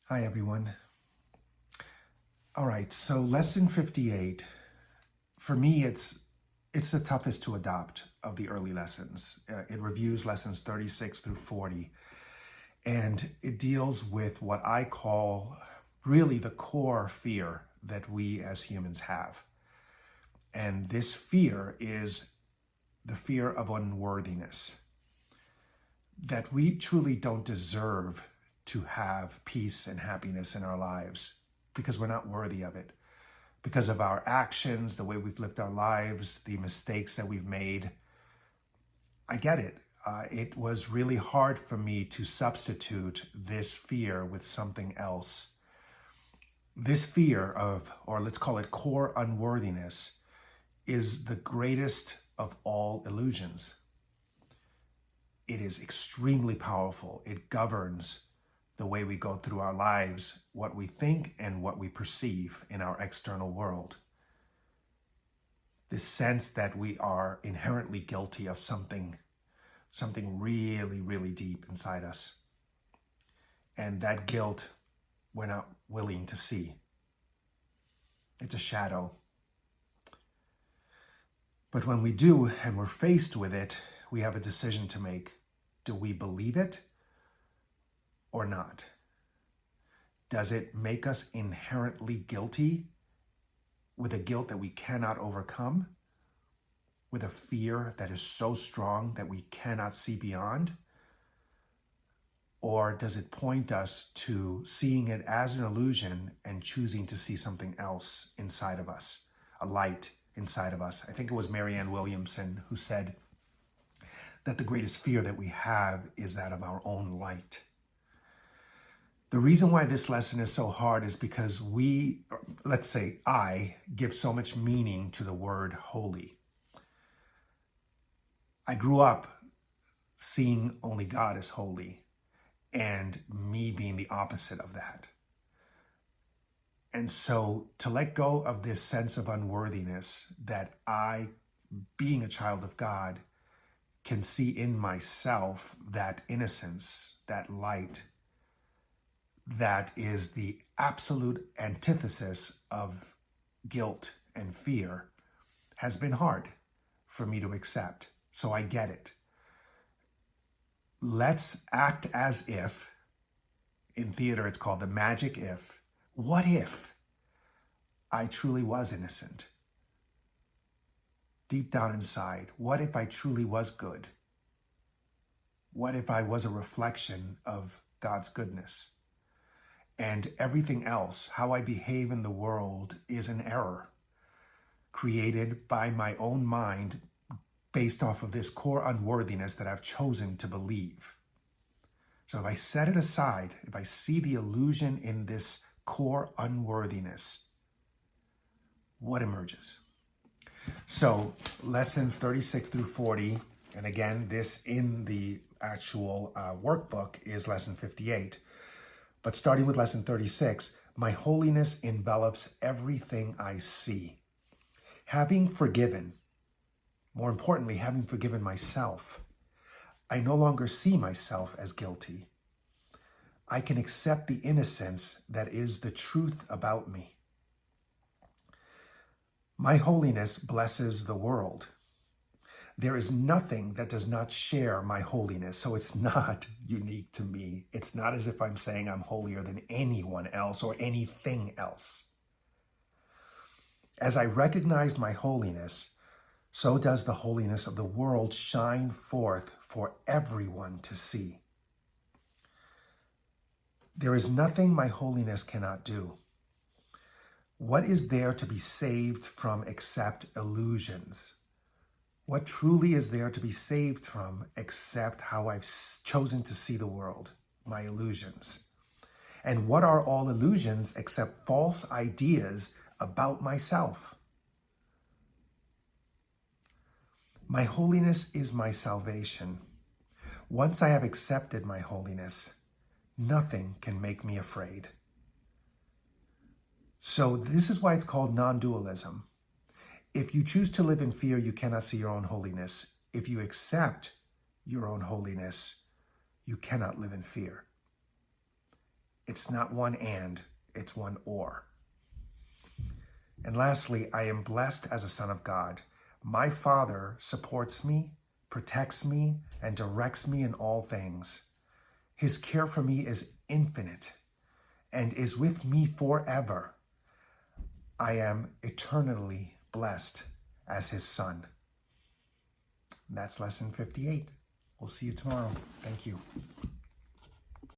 Hi, everyone. All right, so lesson 58, for me, it's the toughest to adopt of the early lessons. It reviews lessons 36 through 40, and it deals with what I call really the core fear that we as humans have. And this fear is the fear of unworthiness, that we truly don't deserve to have peace and happiness in our lives because we're not worthy of it, because of our actions, the way we've lived our lives, the mistakes that we've made. I get it. It was really hard for me to substitute this fear with something else. This fear of, or let's call it core unworthiness, is the greatest of all illusions. It is extremely powerful. It governs the way we go through our lives, what we think and what we perceive in our external world. This sense that we are inherently guilty of something really, really deep inside us. And that guilt we're not willing to see. It's a shadow. But when we do, and we're faced with it, we have a decision to make. Do we believe it or not? Does it make us inherently guilty with a guilt that we cannot overcome? With a fear that is so strong that we cannot see beyond? Or does it point us to seeing it as an illusion and choosing to see something else inside of us, a light inside of us? I think it was Marianne Williamson who said that the greatest fear that we have is that of our own light. The reason why this lesson is so hard is because I give so much meaning to the word holy. I grew up seeing only God as holy and me being the opposite of that. And so to let go of this sense of unworthiness that I, being a child of God, can see in myself, that innocence, that light, that is the absolute antithesis of guilt and fear, has been hard for me to accept. So I get it. Let's act as if, in theater it's called the magic if. What if I truly was innocent? Deep down inside, what if I truly was good? What if I was a reflection of God's goodness? And everything else, how I behave in the world, is an error created by my own mind based off of this core unworthiness that I've chosen to believe. So if I set it aside, if I see the illusion in this core unworthiness, what emerges? So lessons 36 through 40, and again, this in the actual workbook is lesson 58. But starting with lesson 36, my holiness envelops everything I see. Having forgiven, more importantly, having forgiven myself, I no longer see myself as guilty. I can accept the innocence that is the truth about me. My holiness blesses the world. There is nothing that does not share my holiness, so it's not unique to me. It's not as if I'm saying I'm holier than anyone else or anything else. As I recognize my holiness, so does the holiness of the world shine forth for everyone to see. There is nothing my holiness cannot do. What is there to be saved from except illusions? What truly is there to be saved from except how I've chosen to see the world, my illusions? And what are all illusions except false ideas about myself? My holiness is my salvation. Once I have accepted my holiness, nothing can make me afraid. So this is why it's called non-dualism. If you choose to live in fear, you cannot see your own holiness. If you accept your own holiness, you cannot live in fear. It's not one and, it's one or. And lastly, I am blessed as a son of God. My Father supports me, protects me, and directs me in all things. His care for me is infinite and is with me forever. I am eternally blessed as his son. That's lesson 58. We'll see you tomorrow. Thank you.